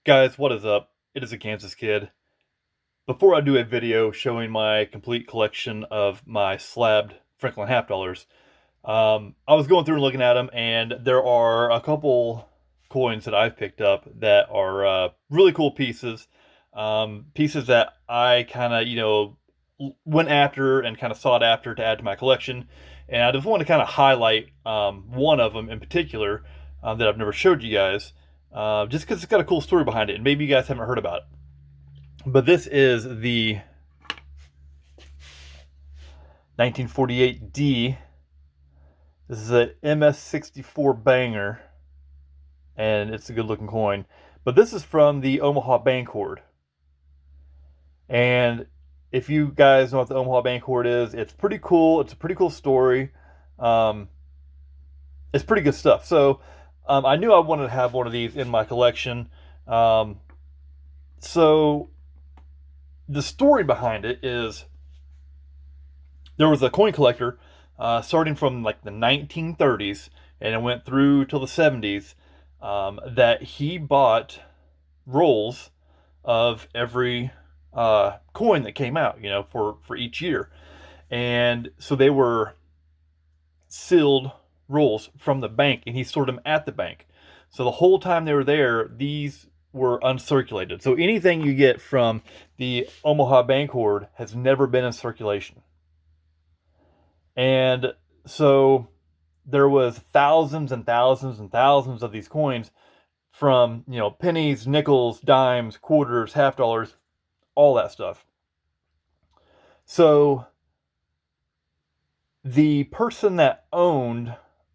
Guys, what is up? It is a Kansas Kid. Before I do a video showing my complete collection of my slabbed Franklin half dollars, I was going through and looking at them, and there are a couple coins that I've picked up that are really cool pieces. Pieces that I kind of, went after and kind of sought after to add to my collection. And I just want to kind of highlight one of them in particular that I've never showed you guys, just because it's got a cool story behind it, and maybe you guys haven't heard about it. But this is the 1948D. This is a MS64 banger, and it's a good looking coin. But this is from the Omaha Bank HOARD. And if you guys know what the Omaha Bank HOARD is, it's pretty cool. It's a pretty cool story. Um, it's pretty good stuff. So I knew I wanted to have one of these in my collection. So the story behind it is there was a coin collector starting from like the 1930s and it went through till the 70s, that he bought rolls of every coin that came out, for each year. And so they were sealed rolls from the bank, and he stored them at the bank. So the whole time they were there, these were uncirculated. So anything you get from the Omaha Bank HOARD has never been in circulation. And so there was thousands and thousands and thousands of these coins from, pennies, nickels, dimes, quarters, half dollars, all that stuff. So the person that owned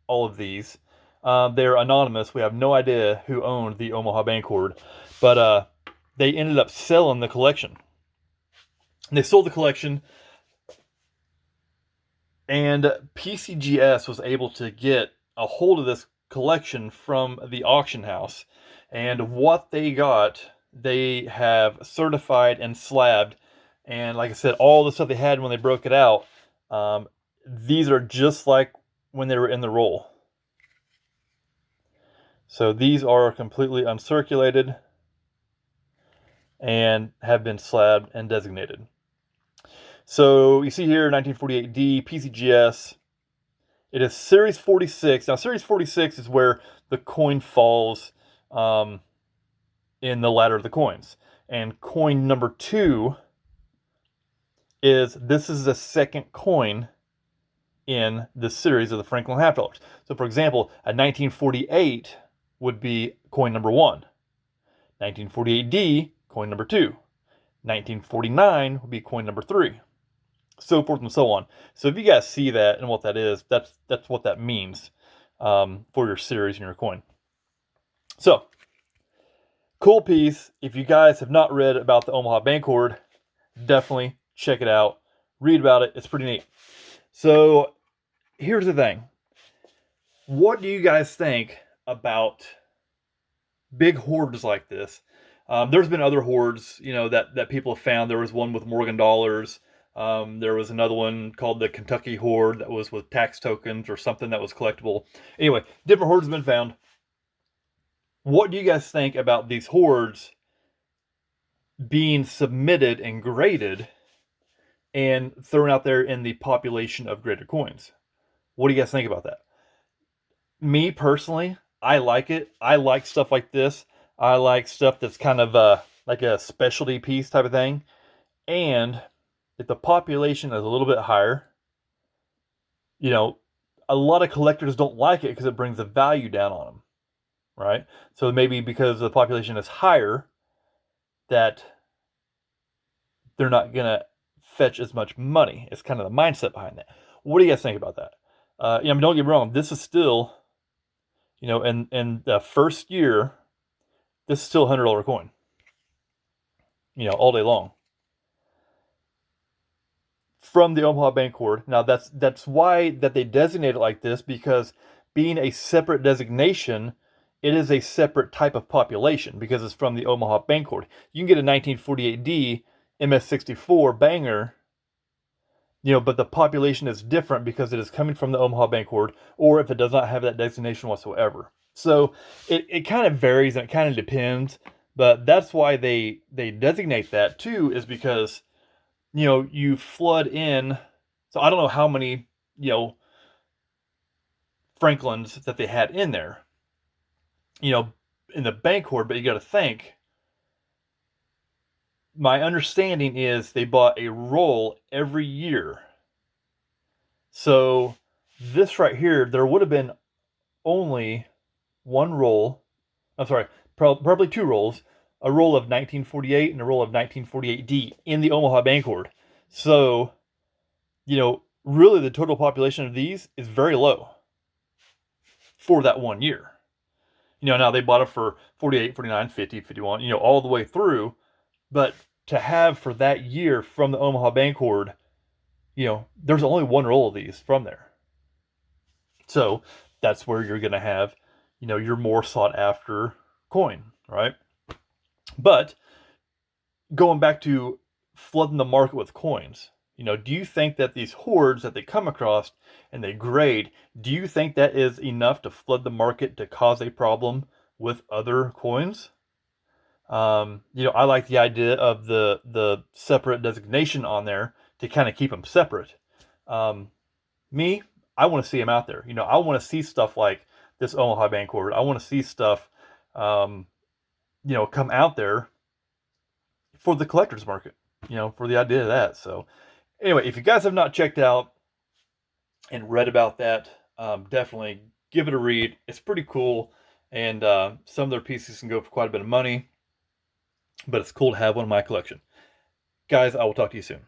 all of these, they're anonymous. We have no idea who owned the Omaha Bank HOARD, but they ended up selling the collection. And they sold the collection, and PCGS was able to get a hold of this collection from the auction house. And what they got, they have certified and slabbed. And like I said, all the stuff they had when they broke it out, these are just like when they were in the roll. So these are completely uncirculated and have been slabbed and designated. So you see here, 1948D, PCGS. It is Series 46. Now, Series 46 is where the coin falls in the ladder of the coins. And coin number 2 this is the second coin in the series of the Franklin half dollars. So, for example, a 1948 would be coin number 1. 1948D, coin number 2. 1949 would be coin number 3. So forth and so on. So if you guys see that and what that is, that's what that means for your series and your coin. So, cool piece. If you guys have not read about the Omaha Bank HOARD, definitely check it out. Read about it. It's pretty neat. So, here's the thing. What do you guys think about big hoards like this? There's been other hoards, that people have found. There was one with Morgan dollars. There was another one called the Kentucky HOARD that was with tax tokens or something that was collectible. Anyway, different hoards have been found. What do you guys think about these hoards being submitted and graded and thrown out there in the population of graded coins? What do you guys think about that? Me personally, I like it. I like stuff like this. I like stuff that's kind of like a specialty piece type of thing. And if the population is a little bit higher, a lot of collectors don't like it because it brings the value down on them, right? So maybe because the population is higher, that they're not going to fetch as much money. It's kind of the mindset behind that. What do you guys think about that? Don't get me wrong. This is still, in the first year, this is still a $100 coin, all day long. From the Omaha Bank HOARD. Now that's why that they designate it like this, because being a separate designation, it is a separate type of population because it's from the Omaha Bank HOARD. You can get a 1948D MS64 banger, but the population is different because it is coming from the Omaha Bank HOARD, or if it does not have that designation whatsoever. So it kind of varies and it kind of depends. But that's why they designate that too, is because, you flood in. So I don't know how many, Franklins that they had in there, in the bank hoard, but you got to think. My understanding is they bought a roll every year. So this right here, there would have been only one roll. I'm sorry, probably two rolls. A roll of 1948 and a roll of 1948D in the Omaha bank hoard. So, really the total population of these is very low for that 1 year. Now they bought it for 48, 49, 50, 51, all the way through. But to have for that year from the Omaha bank hoard, there's only one roll of these from there. So that's where you're going to have, your more sought after coin, right? But going back to flooding the market with coins, do you think that these hoards that they come across and they grade, do you think that is enough to flood the market to cause a problem with other coins? I like the idea of the separate designation on there to kind of keep them separate. Me, I want to see them out there. I want to see stuff like this Omaha bank hoard. I want to see stuff, come out there for the collector's market, for the idea of that. So anyway, if you guys have not checked out and read about that, definitely give it a read. It's pretty cool. And some of their pieces can go for quite a bit of money, but it's cool to have one in my collection. Guys, I will talk to you soon.